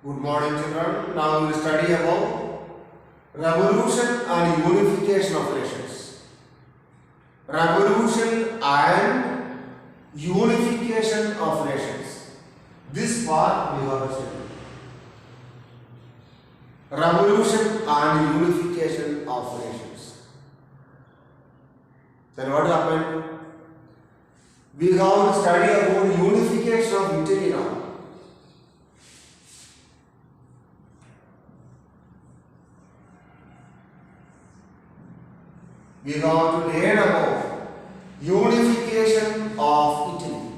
Good morning, children. Now we will study about revolution and unification of nations. Revolution and unification of nations. This part we have to study. Revolution and unification of nations. Then what happened? We have to study about unification of Italy now. We have to learn about unification of Italy.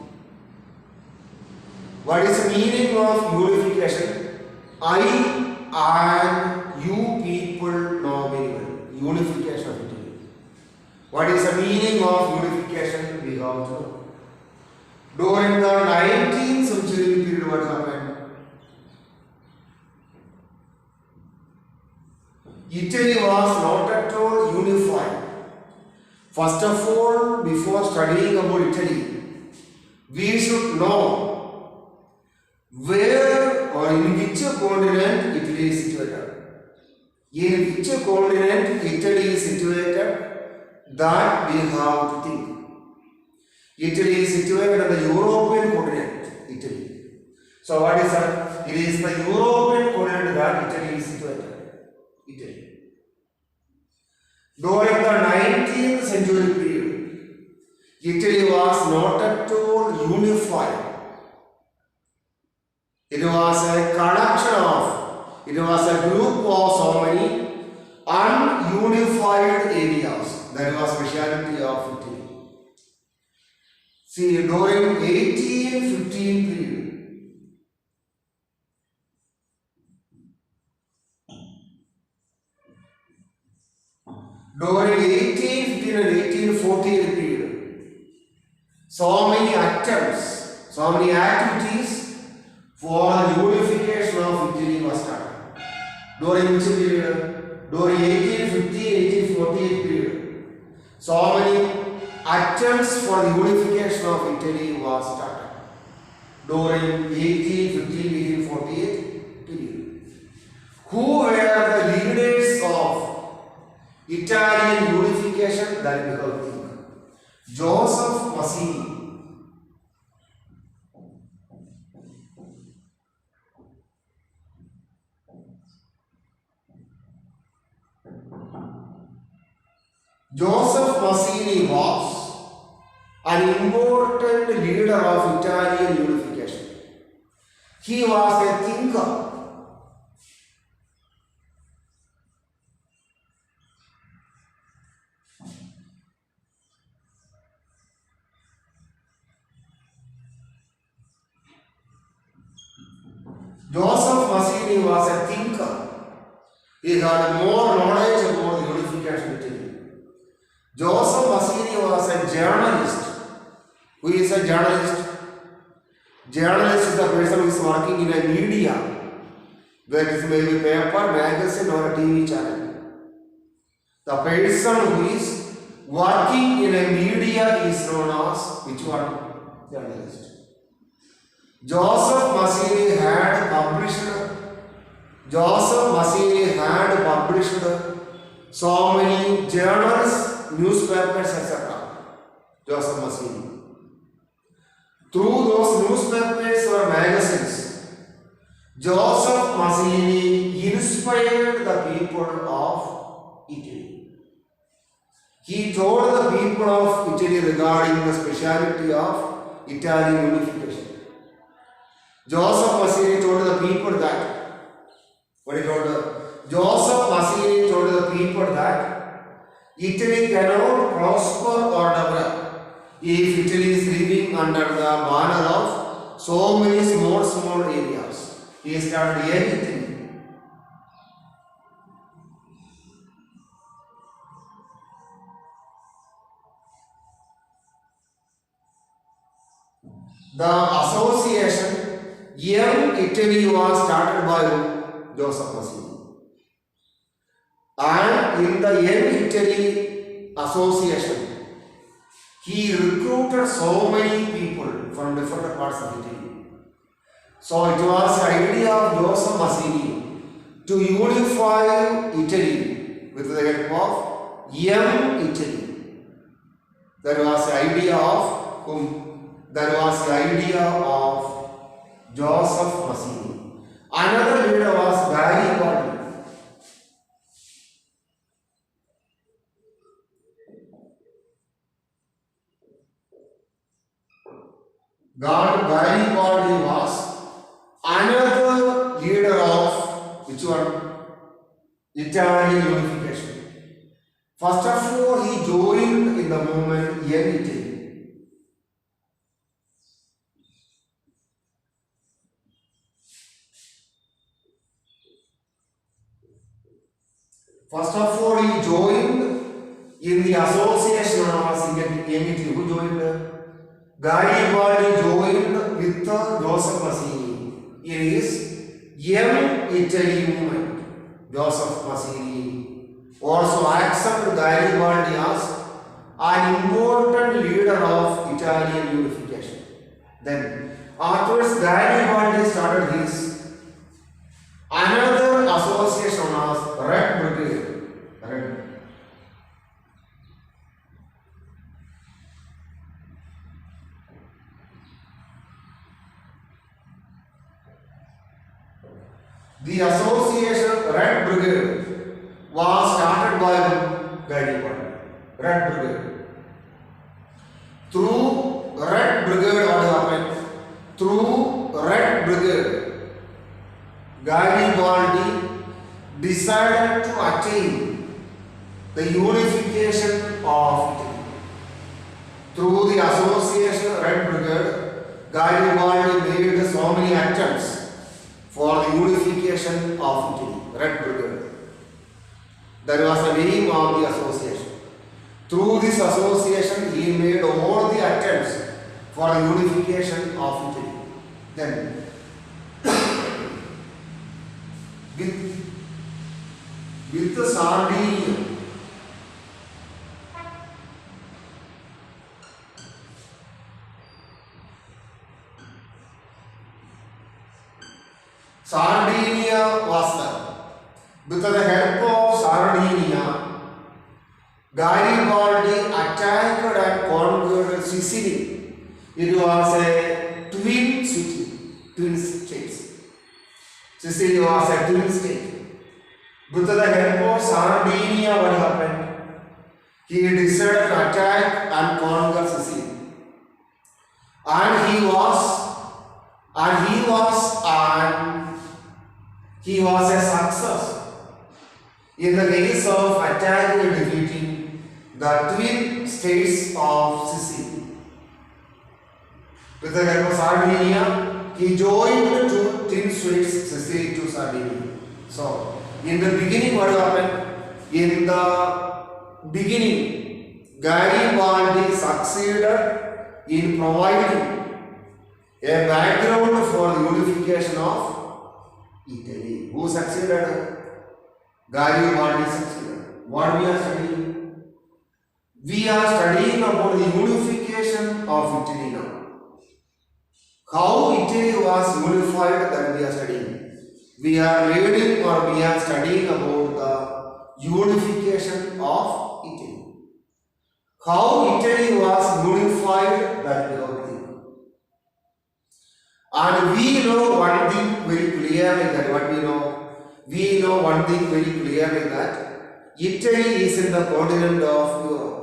What is the meaning of unification? I and you people know very well. Unification of Italy. What is the meaning of unification? We have to know. During the 19th century period, what happened? Italy was not at all unified. First of all, before studying about Italy, we should know where or in which continent Italy is situated. In which continent Italy is situated, that we have to think. Italy is situated on the European continent, Italy. So what is that? It is the European continent that Italy is situated. Italy. During the 19th century period, Italy was not at all unified. It was a collection of, it was a group of so many ununified areas. That was speciality of Italy. See, during 1815 period, during 1815 and 1848 period, so many attempts, so many activities for the unification of Italy was started. During which period? During 1850, 1848 period, so many attempts for the unification of Italy was started. During 1850, 1848 period. Who were the leaders of Italian unification? That we have to think. Joseph Mazzini. Joseph Mazzini was an important leader of Italian unification. He was a thinker. Joseph Mazzini was a thinker. He had more knowledge about the unification of Italy. Joseph Mazzini was a journalist. Who is a journalist? Journalist is the person who is working in a media, whether it may be paper, magazine or a TV channel. The person who is working in a media is known as which one? Journalist. Joseph Mazzini had published so many journals, newspapers, etc. Joseph Mazzini. Through those newspapers or magazines, Joseph Mazzini inspired the people of Italy. He told the people of Italy regarding the speciality of Italian unification. Joseph Mazzini told the people that, what he told them? Joseph Mazzini told the people that Italy cannot prosper or develop if Italy is living under the banner of so many small areas. He started everything. The association Young Italy was started by Joseph Mazzini. And in the Young Italy Association, he recruited so many people from different parts of Italy. So it was the idea of Joseph Mazzini to unify Italy with the help of young Italy. That was the idea of whom? That was the idea of Joseph Mazzini. Another leader was Garibaldi. Garibaldi was another leader of which one? Italian unification. First of all, he joined in the movement Young Italy. First of all, he joined in the association of Young Italy. Who joined? Garibaldi joined with Joseph Mazzini in his Young Italy movement. Joseph Mazzini also accepted Garibaldi as an important leader of Italian unification. Then, afterwards, Garibaldi started his another association as Red Brigade. Red. The association Red Brigade was started by Garibaldi. Red Brigade. Through Red Brigade, what happened? Through Red Brigade, Garibaldi decided to attain the unification of Italy. Through the association Red Brigade, Garibaldi made so many attempts for the unification of Italy. Red Brigade. That was the name of the association. Through this association, he made all the attempts for the unification of Italy. Then, with the Sardinia, Sardinia was there. With the help of Sardinia, Garibaldi attacked and conquered Sicily. It was a twin city, twin states. Sicily was a twin state. With the help of Sardinia, what happened? He decided to attack and conquer Sicily. And he was a success in the case of attacking and defeating the twin states of Sicily. With the help of Sardinia, he joined the two twin states, Sicily to Sardinia. So, in the beginning, what happened? In the beginning, Garibaldi succeeded in providing a background for the unification of Italy. Who succeeded? Garibaldi succeeded. What we are studying? We are studying about the unification of Italy now. How Italy was unified, that we are studying. We are reading or we are studying about the unification of Italy. How Italy was unified, that we are reading. And we know one thing very clearly, that what we know? We know one thing very clearly, that Italy is in the continent of Europe.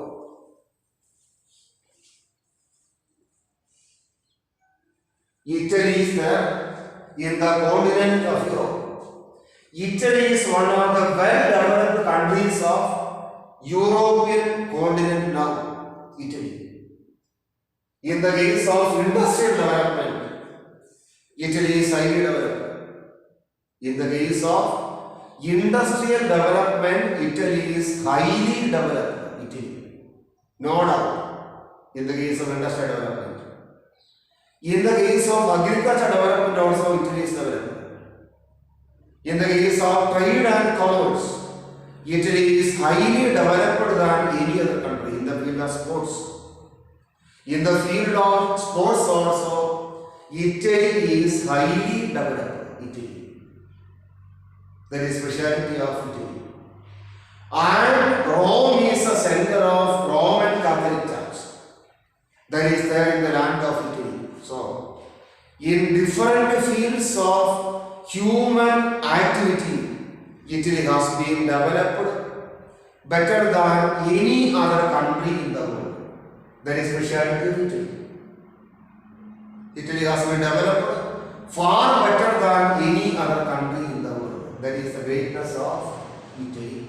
Italy is there in the continent of Europe. Italy is one of the well-developed countries of European continent now. Italy. In the case of industrial development, Italy is highly developed. In the case of industrial development, Italy is highly developed. Italy. No doubt. In the case of industrial development. In the case of agriculture development also, Italy is developed. In the case of trade and commerce, Italy is highly developed than any other country in the field of sports. In the field of sports also, Italy is highly developed. Italy. That is speciality of Italy. And Rome is the center of Roman Catholic Church. That is there in the land of Italy. So, in different fields of human activity, Italy has been developed better than any other country in the world. That is speciality of Italy. Italy has been developed far better than any other country in the world. That is the greatness of Italy.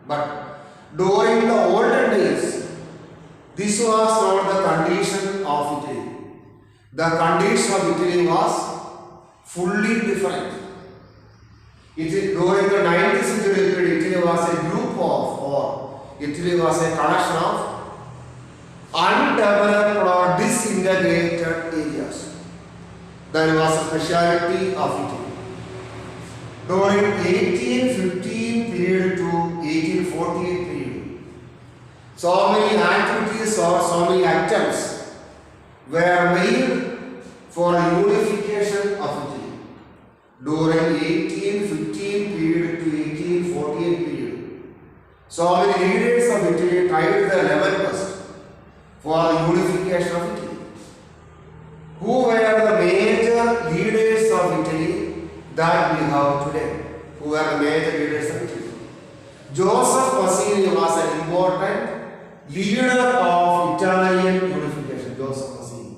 But during the olden days, this was not the condition of Italy. The condition of Italy was fully different. During the 19th century, Italy was a group of, or Italy was a collection of undeveloped or disintegrated areas. That was a speciality of Italy. During 1815 period to 1848 period, so many activities or so many attempts were made for unification of Italy. During 1815 period to 1848 period, so many leaders of Italy tried their level best for the unification of Italy. Who were the major leaders of Italy that we have today? Who were the major leaders of Italy? Joseph Mazzini was an important leader of Italian unification. Joseph Mazzini.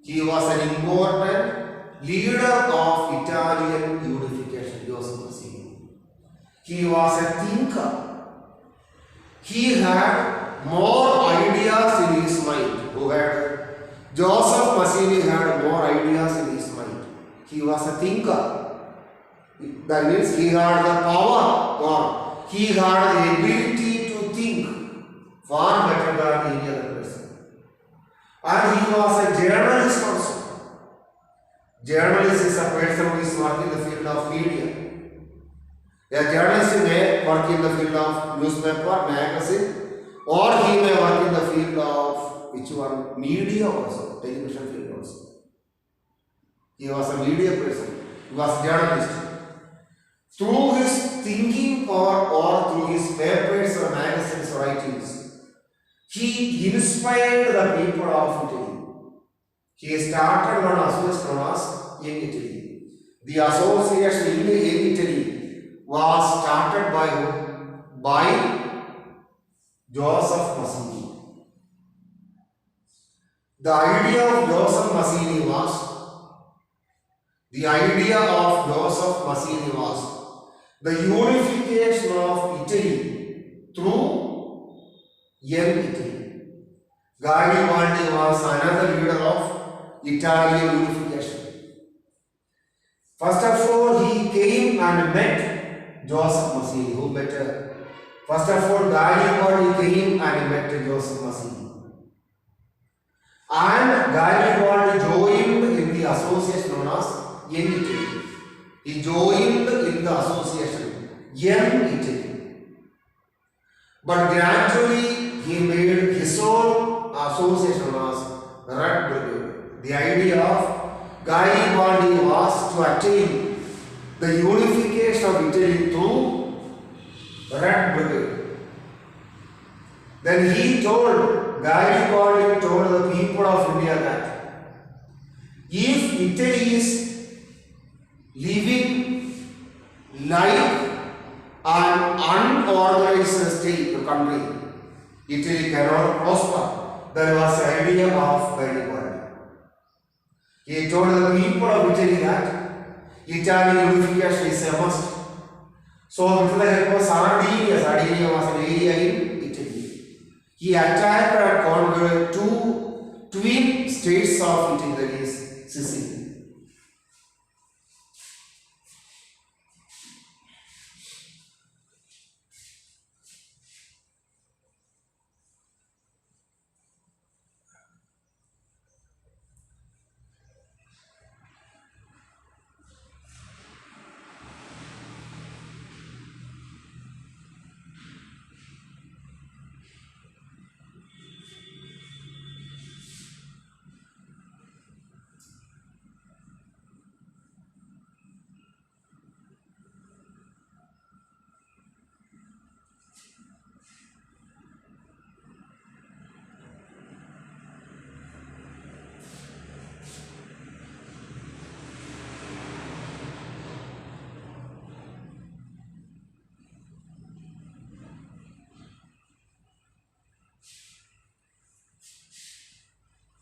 He was an important leader of Italian unification. Joseph Mazzini. He was a thinker. He had more ideas in his mind. Who had Joseph Mazzini had more ideas in his mind. He was a thinker. That means he had the power, or he had the ability to think far better than any other person. And he was a journalist also. Journalist is a person who is working in the field of media. A journalist may work in the field of newspaper, magazine, or he may work in the field of which one? Media also, television field also. He was a media person. He was a journalist. Through his thinking or through his papers or magazines or writings, he inspired the people of Italy. He started one association known as Young Italy. The association in Italy was started by Joseph Mazzini. The idea of Joseph Mazzini was the unification of Italy through Young Italy. Garibaldi was another leader of Italian unification. First of all, he came and met Joseph Mazzini. Who better? First of all, Garibaldi came and met Joseph Mazzini. And Garibaldi joined in the association known as Young Italy. He joined in the association Young Italy. But gradually he made his own association known as Red Brigade. The idea of Garibaldi was to attain the unification of Italy through Red Brigade. Then Garibaldi told the people of India that if Italy is living like an unorganized state or country, Italy cannot prosper. That was the idea of Garibaldi. He told the people of Italy that Italian unification is a must. So, with the help of Sardinia was an area in Italy. He attacked and conquered two twin states of Italy, that is Sicily.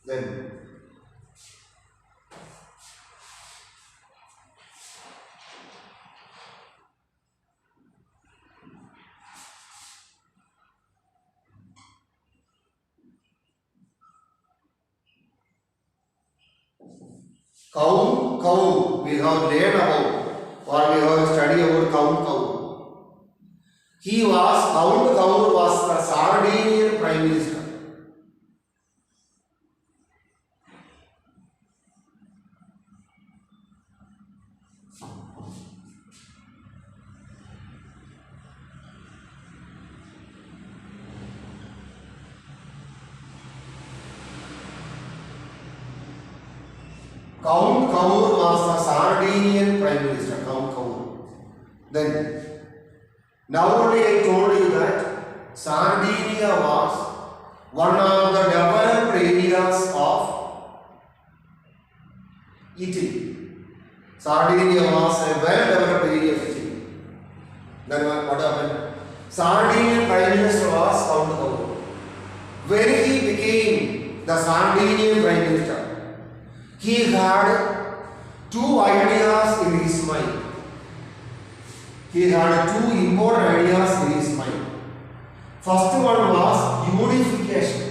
Then Kaun, we have learned about or we have studied about Kaun. Kaun was the Sardinian Prime Minister. Count Kaur was the Sardinian Prime Minister, Count Kaur. Then, now only I told you that Sardinia was one of the developed areas of Italy. Sardinia was a well-developed area of Italy. Then what happened? Sardinian Prime Minister was Count Kaur. When he became the Sardinian Prime Minister, he had two ideas in his mind. He had two important ideas in his mind. First one was unification.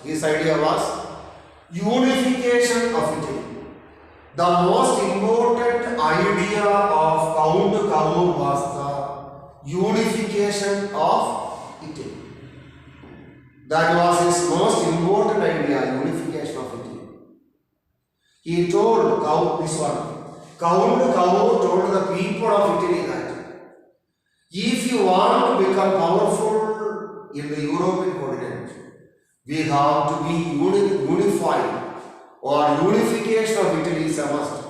His idea was unification of Italy. The most important idea of Count Kaur was the unification of Italy. That was his most important idea, unification of Italy. He told Count Kaur told the people of Italy that if you want to become powerful in the European continent, we have to be unified, or unification of Italy is a must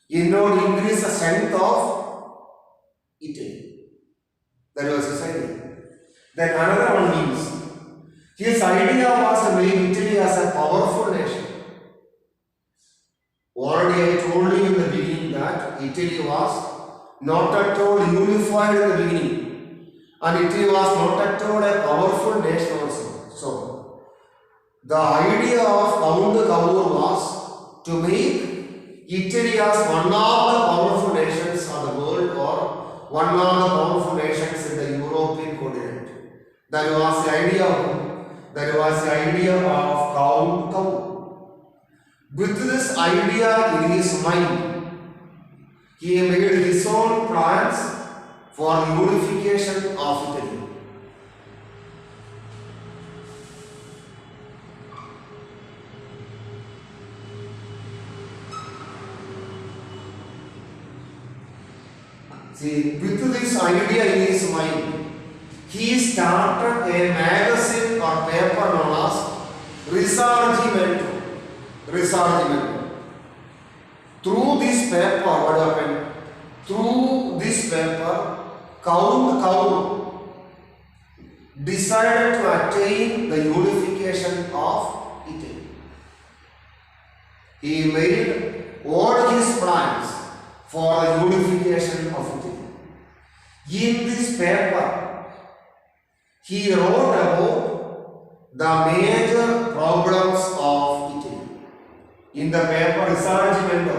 in order to increase the strength of Italy. That was his idea. Then another one means his idea was to make Italy as a powerful nation. Already I told you in the beginning that Italy was not at all unified in the beginning. And Italy was not at all a powerful nation also. So, the idea of Count Kaur was to make Italy as one of the powerful nations of the world, or one of the powerful nations in the European continent. That was the idea of Count Kaur. With this idea in his mind, he made his own plans for the unification of Italy. See, with this idea in his mind, he started a magazine or paper known as Risorgimento. Through this paper, what happened? Through this paper, Count Kaur decided to attain the unification of Italy. He made all his plans for the unification of Italy. In this paper, he wrote about the major problems of Italy. In the paper Risorgimento,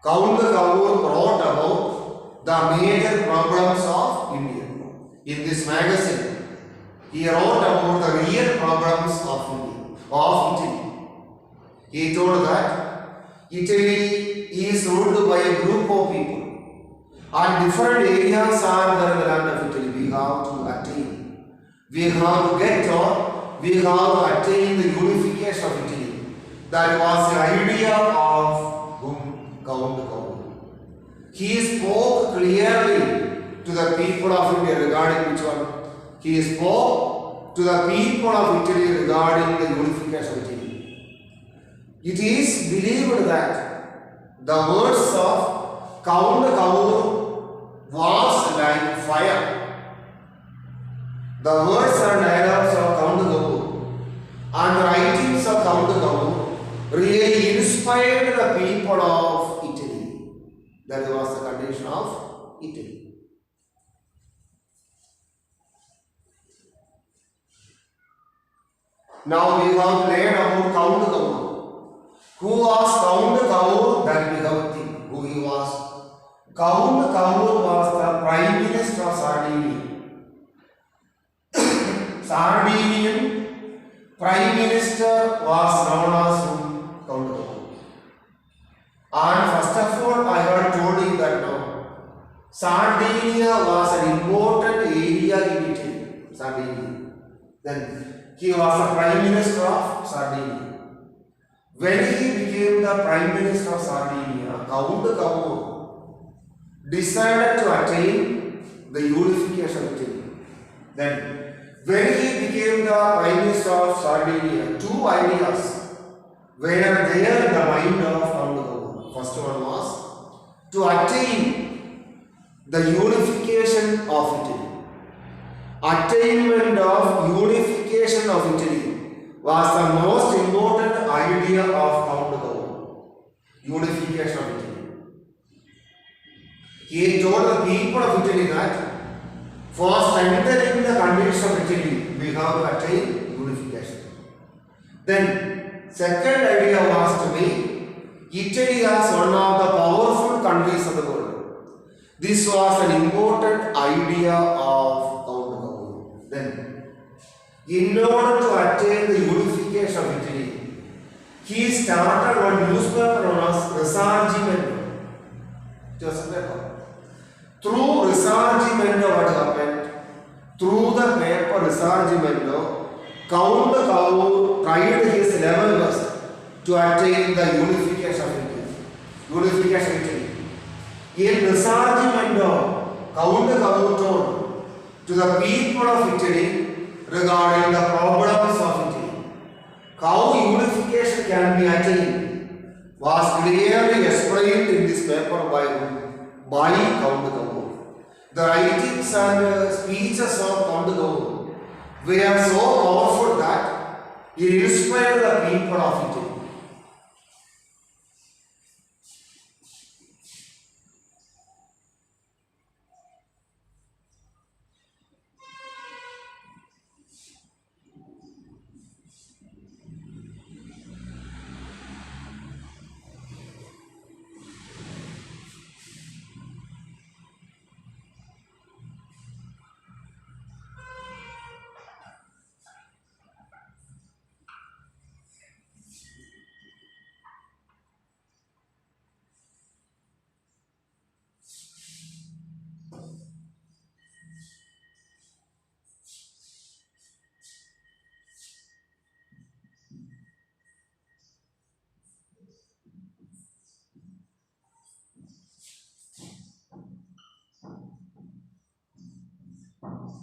Count Kaur wrote about the major problems of India. In this magazine, he wrote about the real problems of Italy. He told that Italy is ruled by a group of people, and different areas are there in the land of Italy. We have to attain. We have to get or we have to attain the unification of Italy. That was the idea of Count Kaur. He spoke clearly to the people of India regarding which one? He spoke to the people of Italy regarding the unification of Italy. It is believed that the words of Count Kaur was like fire. The words and dialogues of Count Gabur and the writings of Count Gabur really inspired the people of Italy. That was the condition of Italy. Now we have learned about Count Gabur. Who was Count Gabur? That we have think who he was. Count Gabur was the Prime Minister of Sardinia. Sardinian Prime Minister was known as Count Gabur. And first of all, I have told you that now Sardinia was an important area in Italy. Sardinia. Then he was the Prime Minister of Sardinia. When he became the Prime Minister of Sardinia, Count Gabur decided to attain the unification of Italy. Then, when he became the Prime Minister of Sardinia, two ideas were there in the mind of Count Gabur. First one was to attain the unification of Italy. Attainment of unification of Italy was the most important idea of Count Gabur. Unification of Italy. He told the people of Italy that for strengthening the conditions of Italy, we have to attain unification. Then, second idea was to make Italy as one of the powerful countries of the world. This was an important idea of Count Gabur. Then, in order to attain the unification of Italy, he started one newspaper known as Risorgimento. Just paper. Through Risorgimento, what happened? Through the paper Risorgimento, Count Gabur tried his level best to attain the unification of Italy. Unification of Italy. In Risorgimento, Count Gabur told to the people of Italy regarding the problems of Italy. How unification can be attained was clearly explained in this paper by Count Gabur. The writings and speeches of Count Gabur were so powerful that it inspired the people of Italy.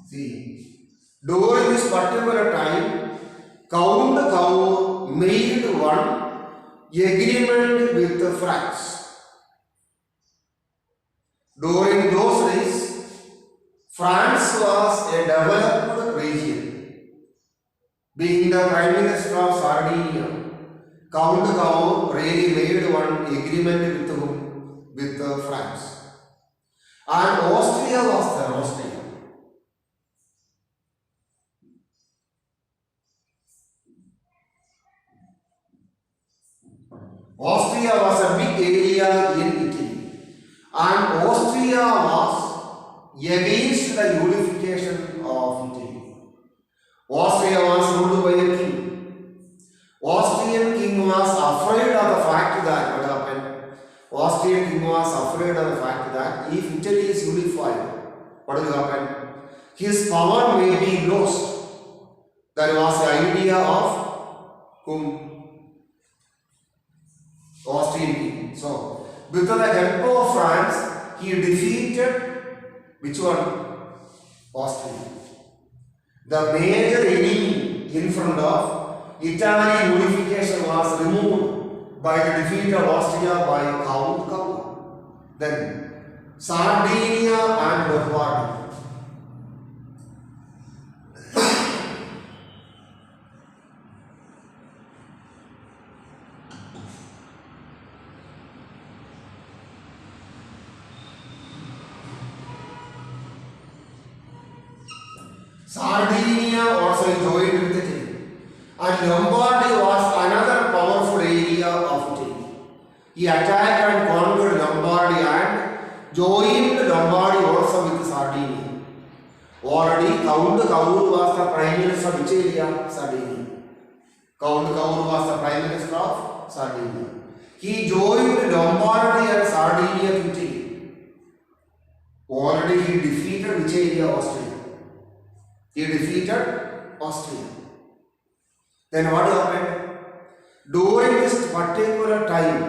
See, during this particular time, Count Gabur made one agreement with France. During those days, France was a developed region. Being the Prime Minister of Sardinia, Count Gabur really made one agreement with whom? With France. And Austria was there, Austria. Austria was a big area in Italy, and Austria was against the unification of Italy. Austria was ruled by a king. Austrian king was afraid of the fact that what happened? Austrian king was afraid of the fact that if Italy is unified, what will happen? His power may be lost. That was the idea of whom? Austrian king. So, with the help of France, he defeated which one? Austria. The major enemy in front of Italian unification was removed by the defeat of Austria by Count Gabur. Then, Sardinia and Lombardy. Sardinia also joined with Italy. And Lombardy was another powerful area of Italy. He attacked and conquered Lombardy and joined Lombardy also with Sardinia. Already Count Cavour was the prime minister of which area? Sardinia. Count Cavour was the prime minister of Sardinia. He joined Lombardy and Sardinia to Italy. Already he defeated which area? Austria. He defeated Austria. Then what happened? During this particular time,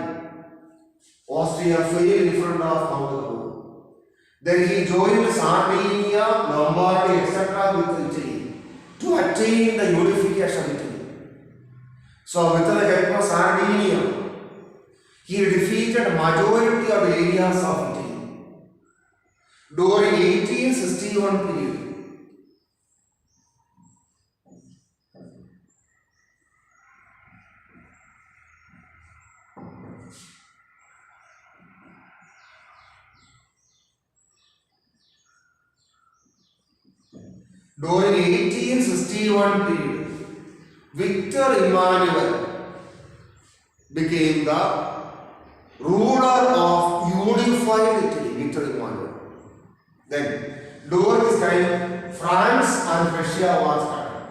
Austria fell in front of Count Cavour. Then he joined Sardinia, Lombardy, etc. with Italy to attain the unification of Italy. So with the help of Sardinia, he defeated majority of the areas of Italy. During 1861 period, during 1861 period, Victor Emmanuel became the ruler of unified Italy. Victor Emmanuel. Then, during this time, France and Russia was started.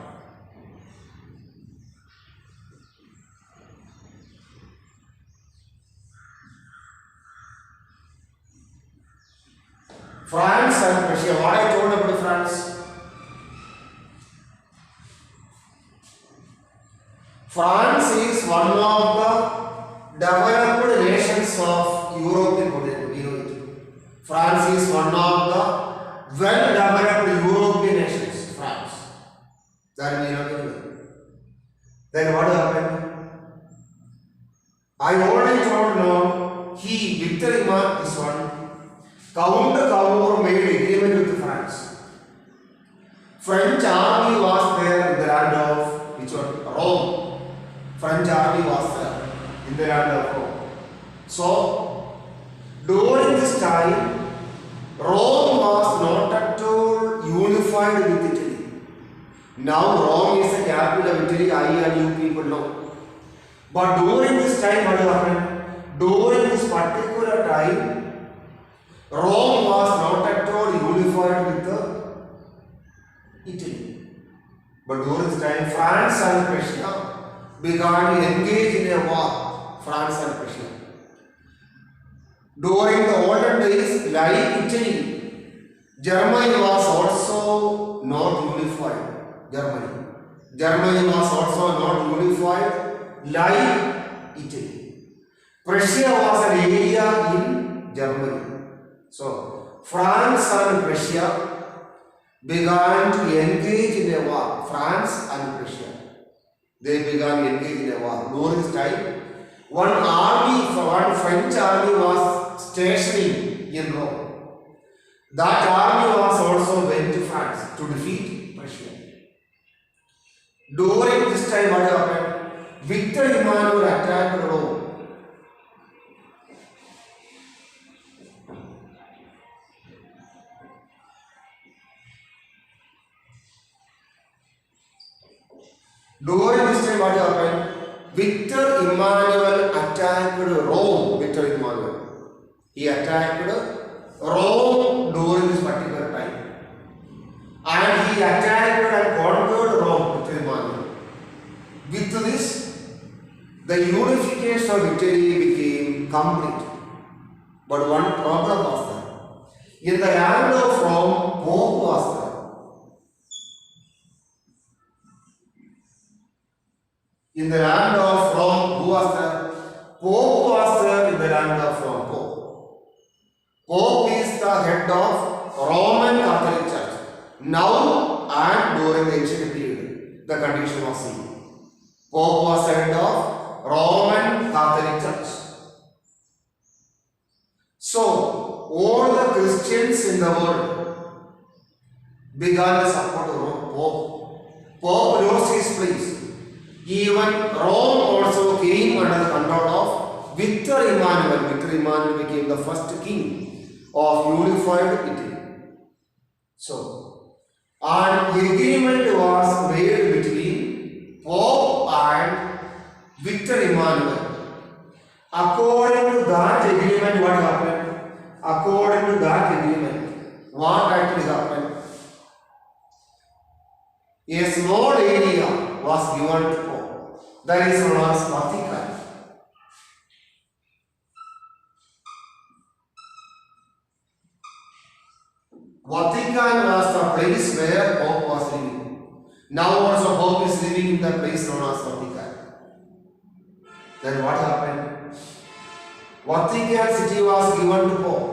France and Russia. What I told about France? France is one of the developed nations of European continent. We know it. France is one of the well-developed European nations. France. That we know it. Then what happened? I already told now. He, Victor Emmanuel, this one. Count Cavour made agreement with France. French army was there in the land of which one? Rome. French army was there in the land of Rome. So, during this time, Rome was not at all unified with Italy. Now, Rome is the capital of Italy, I and you people know. But during this time, what happened? During this particular time, Rome was not at all unified with Italy. But during this time, France and Prussia began to engage in a war. France and Prussia. During the olden days, like Italy, Germany was also not unified. Germany was also not unified like Italy. Prussia was an area in Germany. So, France and Prussia began to engage in a war. France and Prussia. They began to engage in a war. During this time, one French army was stationing in Rome. That army was also went to France to defeat Prussia. During this time, what happened? Victor Emmanuel attacked Rome. During this time, what happened? Victor Emmanuel attacked Rome. Victor Emmanuel. He attacked Rome during this particular time. And he attacked and conquered Rome, Victor Emmanuel. With this, the unification of Italy became complete. But one problem was there. In the land of Rome, Pope was there. In the land of Rome, who was there? Pope was there in the land of Rome. Pope is the head of Roman Catholic Church. Now and during the ancient period, the condition was seen. Pope was the head of Roman Catholic Church. So, all the Christians in the world began to support Pope. Pope lost his place. Even Rome also came under the control of Victor Emmanuel. Victor Emmanuel became the first king of unified Italy. So, An agreement was made between Pope and Victor Emmanuel. According to that agreement, what happened? According to that agreement, what actually happened? A small area was given to Pope. That is known as Vatican. Vatican was the place where Pope was living. Now also Pope is living in the place known as Vatican. Then what happened? Vatican city was given to Pope.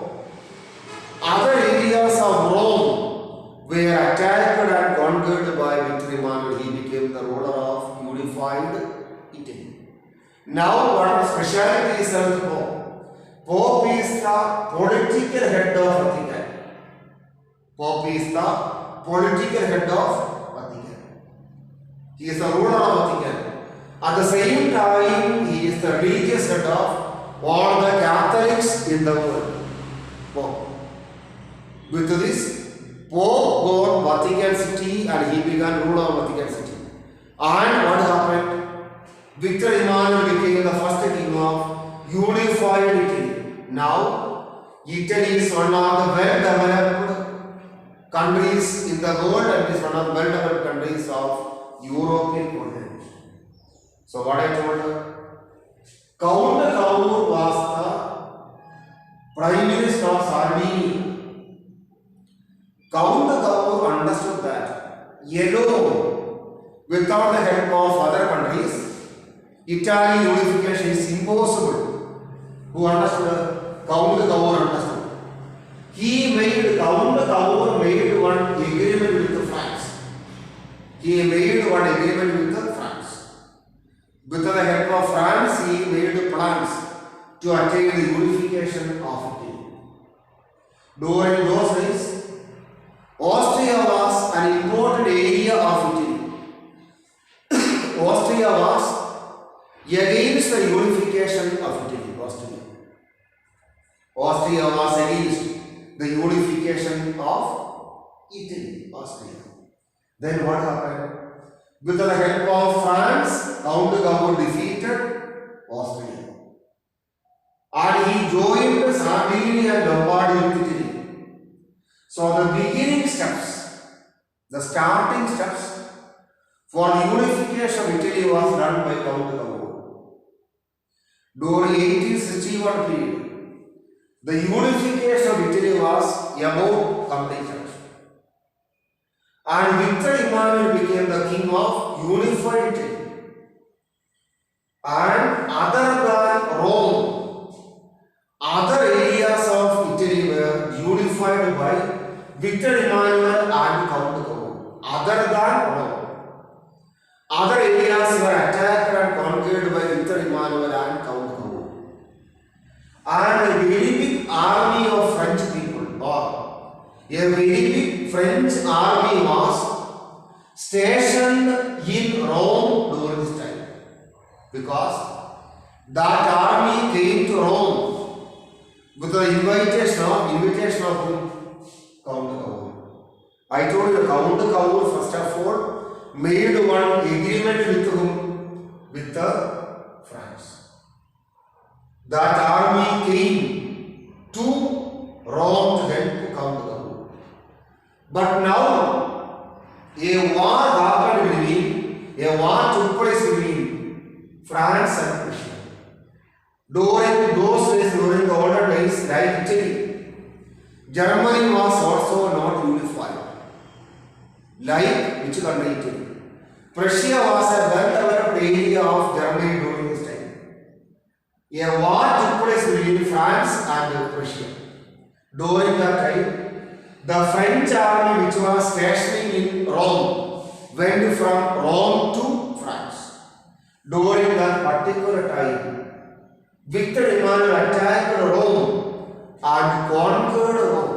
Other areas of Rome were attacked and conquered by Victor Emmanuel. He became the ruler of unified Italy. Now what speciality is the Pope? Pope is the political head of Vatican. Pope is the political head of Vatican. He is the ruler of Vatican. At the same time, he is the religious head of all the Catholics in the world. Pope. With this, Pope got Vatican City and he began ruler of Vatican City. And what happened? Victor Emmanuel became the first king of unified Italy. Now, Italy is one of the well-developed countries in the world and is one of the well-developed countries of European continent. So what I told her? Count Cavour was the Prime Minister of Sardinia. Count Cavour understood that alone, without the help of other countries, Italy unification is impossible. Who understood? Count Cavour understood. Count Cavour made one agreement with France. He made one agreement with France. With the help of France, he made plans to attain the unification of Italy. During those days, Austria was an important area of Italy. Austria was against the unification of Italy. Austria was against the unification of Italy. Austria. Then what happened? With the help of France, Count Cavour defeated Austria. And he joined Sardinia and Lombardy with Italy. So the beginning steps, the starting steps for the unification of Italy was done by Count Cavour. During 1861 period, the unification of Italy was about completed. And Victor Emmanuel became the king of unified Italy. And other than Rome, other areas of Italy were unified by Victor Emmanuel and Count Cavour. Other than Rome, other areas were attacked and conquered by Victor Emmanuel and Count Cavour. And a very big army of French people, or a very big French army was stationed in Rome during this time. Because that army came to Rome with the invitation of whom? Count Cavour. I told you Count Cavour first of all made one agreement with whom? With the France. That army came to Rome to help Count Cavour. But now a war happened a war took place between France and Russia. During those days, during the older days, like Italy, Germany was also not unified. Like which country? Italy. Prussia was a well-developed area of Germany during this time. A war took place between France and Prussia. During that time, the French army which was stationing in Rome went from Rome to France. During that particular time, Victor Emmanuel attacked Rome and conquered Rome.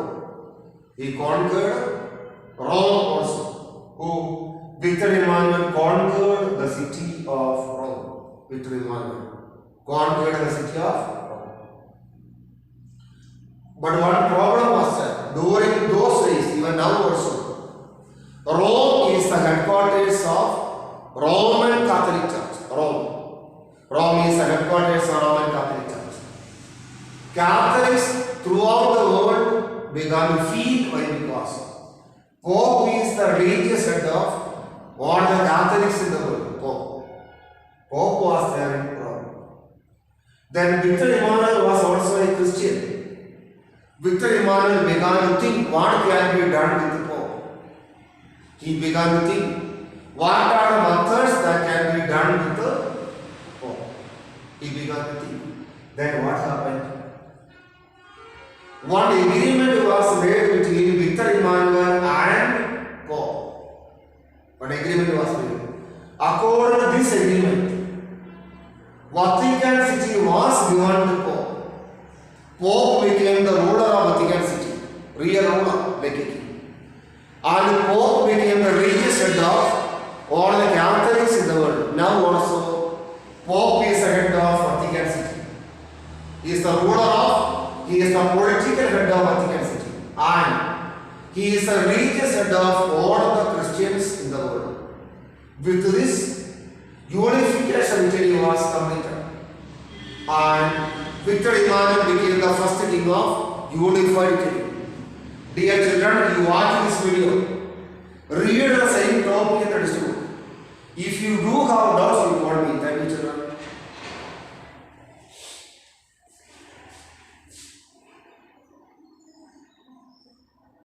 He conquered Rome also. Who? Victor Emmanuel conquered the city of Rome. Victor Emmanuel conquered the city of Rome. But one problem was that during those days, even now also, Rome is the headquarters of Roman Catholic Church. Rome is the headquarters of Roman Catholic Church. Catholics throughout the world began to feel why, because Pope is the religious head of all the Catholics in the world. Pope was there in Rome. Then Victor Emmanuel was also a Christian. Victor Emmanuel began to think what can be done with the Pope. He began to think what are the methods that can be done with the Pope. He began to think. Then what happened? One agreement was made between Victor Emmanuel and Pope. One agreement was made. According to this agreement, Vatican City was given to Pope. Pope became the ruler of Vatican City, real ruler, like a king. And Pope became the religious head of all the Catholics in the world. Now also, Pope is the head of Vatican City. He is the he is the political head of Vatican City. And he is the religious head of all the Christians in the world. With this, unification Italy was completed. And Victor Emmanuel became the first king of unified Italy. Dear children, you watch this video. Read the same topic in the textbook. If you do have doubts, you call me.